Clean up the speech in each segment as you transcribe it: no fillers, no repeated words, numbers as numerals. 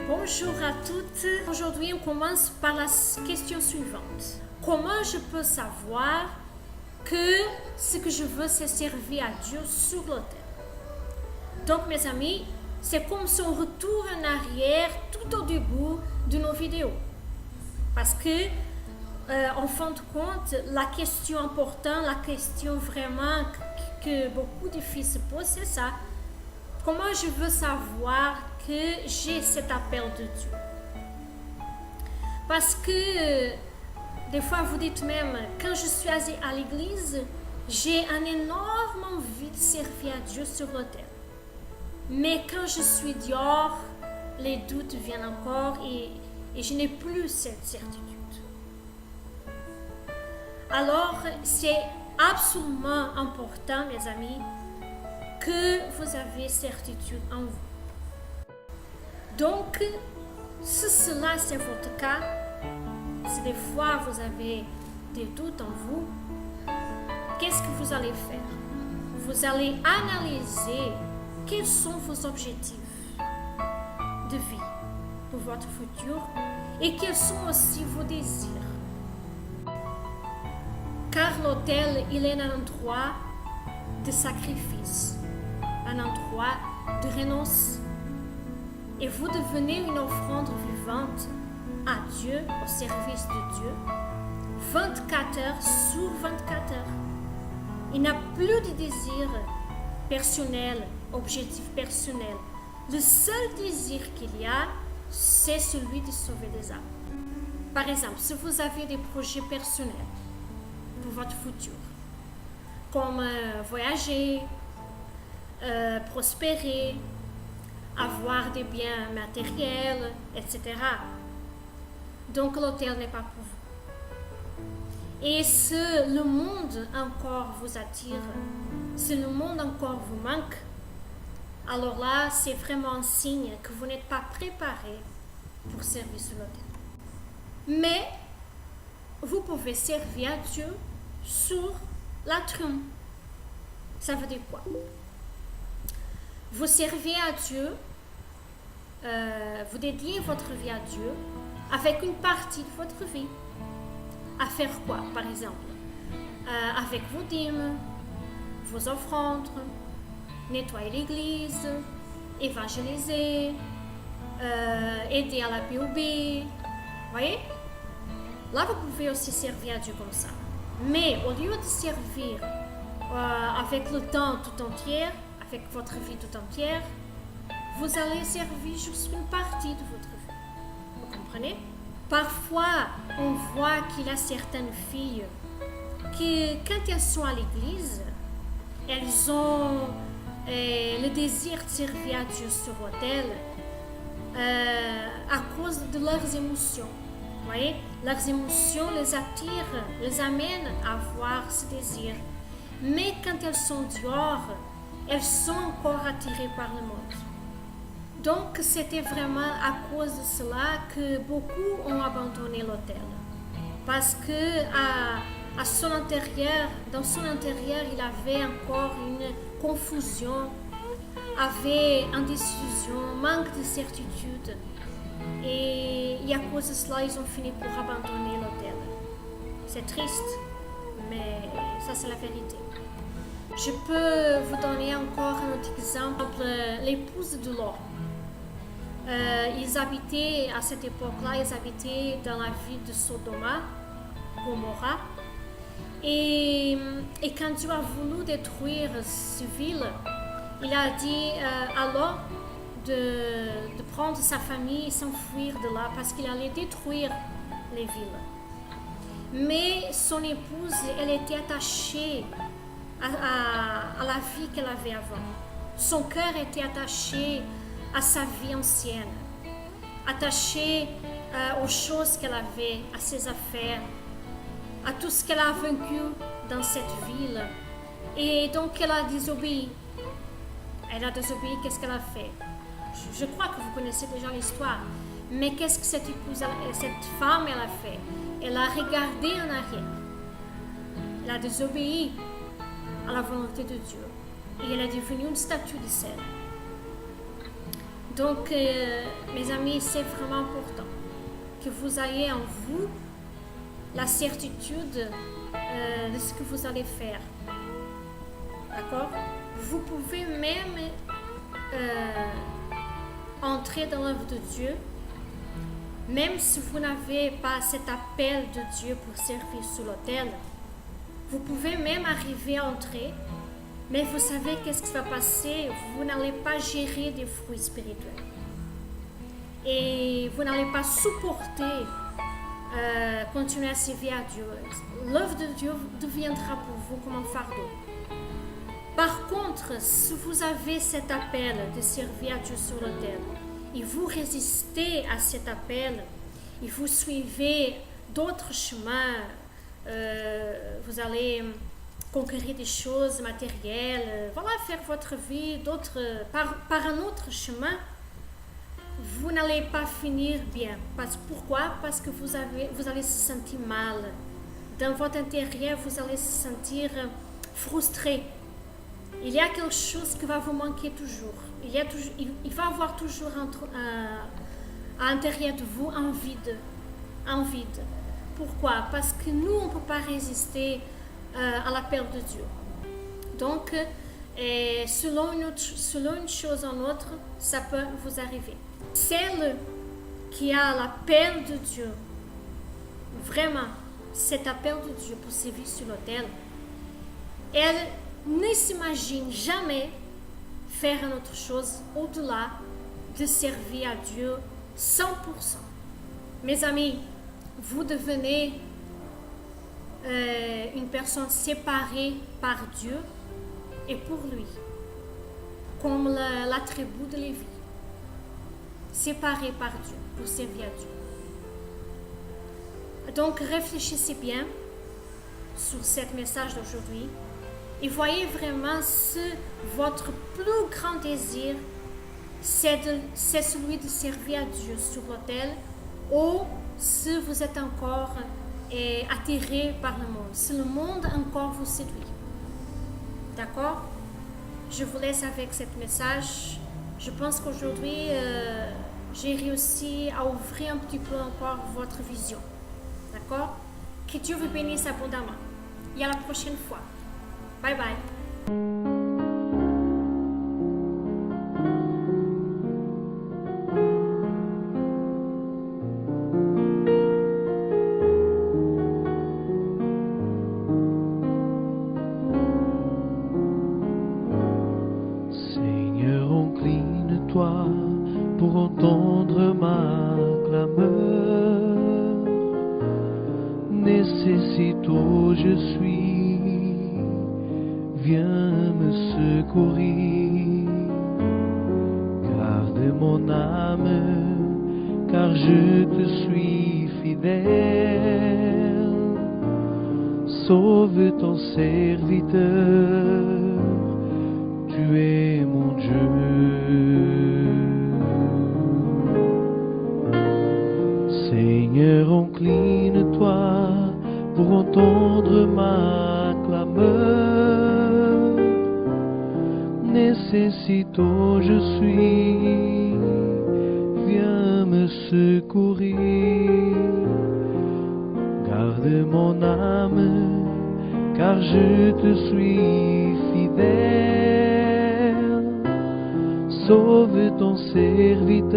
Bonjour à toutes. Aujourd'hui, on commence par la question suivante. Comment je peux savoir que ce que je veux, c'est servir à Dieu sur l'autel? Donc, mes amis, c'est comme si on retourne en arrière tout au début de nos vidéos. Parce que, en fin de compte, la question importante, la question vraiment que beaucoup de filles se posent, c'est ça. Comment je veux savoir que j'ai cet appel de Dieu? Parce que des fois vous dites même, quand je suis à l'église, j'ai un énorme envie de servir à Dieu sur l'autel. Mais quand je suis dehors, les doutes viennent encore et je n'ai plus cette certitude. Alors, c'est absolument important, mes amis, que vous avez certitude en vous. Donc, si cela c'est votre cas, si des fois vous avez des doutes en vous, qu'est-ce que vous allez faire? Vous allez analyser quels sont vos objectifs de vie pour votre futur et quels sont aussi vos désirs. Car l'autel, il est un endroit de sacrifice, un endroit de renonce. Et vous devenez une offrande vivante à Dieu, au service de Dieu, 24 heures sur 24 heures. Il n'y a plus de désir personnel, objectif personnel. Le seul désir qu'il y a, c'est celui de sauver des âmes. Par exemple, si vous avez des projets personnels pour votre futur, comme voyager, prospérer, avoir des biens matériels, etc. Donc l'autel n'est pas pour vous. Et si le monde encore vous attire, si le monde encore vous manque, alors là, c'est vraiment un signe que vous n'êtes pas préparé pour servir sur l'autel. Mais vous pouvez servir à Dieu sur la trône. Ça veut dire quoi? Vous servez à Dieu, vous dédiez votre vie à Dieu avec une partie de votre vie. À faire quoi, par exemple? Avec vos dîmes, vos offrandes, nettoyer l'église, évangéliser, aider à la POB. Voyez? Là, vous pouvez aussi servir à Dieu comme ça. Mais au lieu de servir avec le temps tout entier, avec votre vie tout entière, vous allez servir juste une partie de votre vie. Vous comprenez? Parfois, on voit qu'il y a certaines filles qui, quand elles sont à l'église, elles ont le désir de servir à Dieu sur l'autel à cause de leurs émotions. Vous voyez? Leurs émotions les attirent, les amènent à avoir ce désir. Mais quand elles sont dehors, elles sont encore attirées par le monde. Donc, c'était vraiment à cause de cela que beaucoup ont abandonné l'autel. Parce que dans son intérieur, il avait encore une confusion, avait indécision, manque de certitude. Et à cause de cela, ils ont fini pour abandonner l'autel. C'est triste, mais ça c'est la vérité. Je peux vous donner encore un autre exemple, l'épouse de Lot. Ils habitaient, à cette époque-là, ils habitaient dans la ville de Sodoma, Gomorrha. Et quand Dieu a voulu détruire cette ville, il a dit à Lot de prendre sa famille et s'enfuir de là parce qu'il allait détruire les villes. Mais son épouse, elle était attachée à la vie qu'elle avait avant. Son cœur était attaché à sa vie ancienne, attaché aux choses qu'elle avait, à ses affaires, à tout ce qu'elle a vaincu dans cette ville. Et donc elle a désobéi. Qu'est-ce qu'elle a fait? Je crois que vous connaissez déjà l'histoire. Mais qu'est-ce que cette femme elle a fait? Elle a regardé en arrière. Elle a désobéi à la volonté de Dieu. Et elle est devenue une statue de sel. Donc, mes amis, c'est vraiment important que vous ayez en vous la certitude de ce que vous allez faire. D'accord? Vous pouvez même entrer dans l'œuvre de Dieu, même si vous n'avez pas cet appel de Dieu pour servir sur l'autel. Vous pouvez même arriver à entrer, mais vous savez qu'est-ce qui va passer? Vous n'allez pas gérer des fruits spirituels. Et vous n'allez pas supporter continuer à servir à Dieu. L'œuvre de Dieu deviendra pour vous comme un fardeau. Par contre, si vous avez cet appel de servir à Dieu sur l'autel, et vous résistez à cet appel, et vous suivez d'autres chemins, vous allez conquérir des choses matérielles, voilà, faire votre vie par un autre chemin, vous n'allez pas finir bien. Pourquoi? Parce que vous allez se sentir mal. Dans votre intérieur, vous allez se sentir frustré. Il y a quelque chose qui va vous manquer toujours. Il va y avoir toujours à l'intérieur de vous un vide. Pourquoi? Parce que nous, on ne peut pas résister à l'appel de Dieu. Donc, selon une chose ou une autre, ça peut vous arriver. Celle qui a l'appel de Dieu, vraiment, cet appel de Dieu pour servir sur l'autel, elle ne s'imagine jamais faire une autre chose au-delà de servir à Dieu 100%. Mes amis, vous devenez une personne séparée par Dieu et pour lui, comme la tribu de Lévi, séparée par Dieu pour servir à Dieu. Donc réfléchissez bien sur ce message d'aujourd'hui et voyez vraiment si votre plus grand désir c'est celui de servir à Dieu sur l'autel, ou si vous êtes encore attiré par le monde, si le monde encore vous séduit. D'accord? Je vous laisse avec ce message. Je pense qu'aujourd'hui, j'ai réussi à ouvrir un petit peu encore votre vision. D'accord? Que Dieu vous bénisse abondamment. Et à la prochaine fois. Bye bye. Seigneur, incline-toi pour entendre ma clameur. Nécessite où je suis, viens me secourir. Garde mon âme, car je te suis fidèle. Sauve ton serviteur, tu es mon Dieu. Seigneur, incline-toi pour entendre ma clameur. Nécessite où je suis, viens me secourir. Garde mon âme, car je te suis fidèle. Sauve ton serviteur,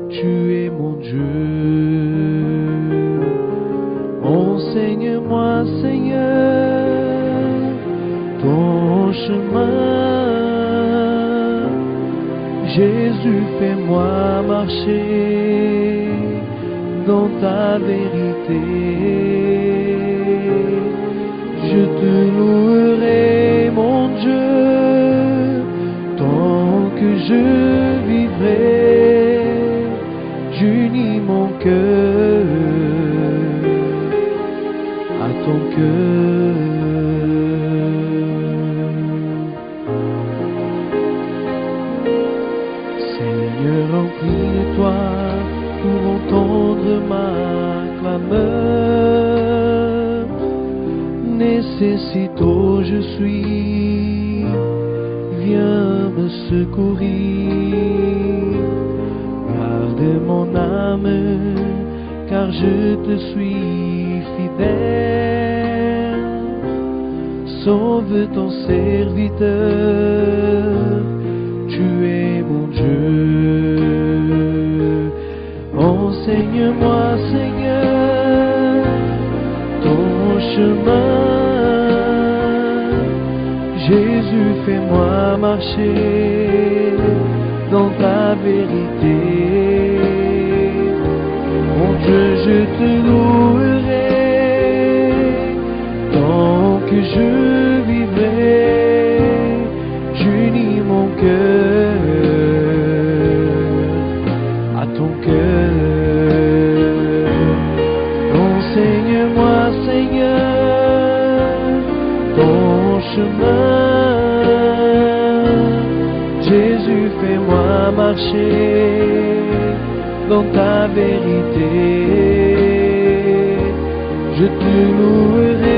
tu es mon Dieu. Enseigne-moi, Seigneur, ton chemin. Jésus, fais-moi marcher dans ta vérité. Je te louerai, mon Dieu, tant que je vivrai. J'unis mon cœur à ton cœur. Seigneur, incline-toi pour entendre ma clameur. Nécessite où je suis, viens me secourir. Garde mon âme, car je te suis fidèle. Sauve ton serviteur, tu es mon Dieu. Enseigne-moi, Seigneur, ton chemin. Jésus, fais-moi marcher dans ta vérité. Mon Dieu, je te louerai tant que je vivrai. J'unis mon cœur à ton cœur. Enseigne-moi, Seigneur, ton chemin. Jésus, fais-moi marcher dans ta vérité. Je te louerai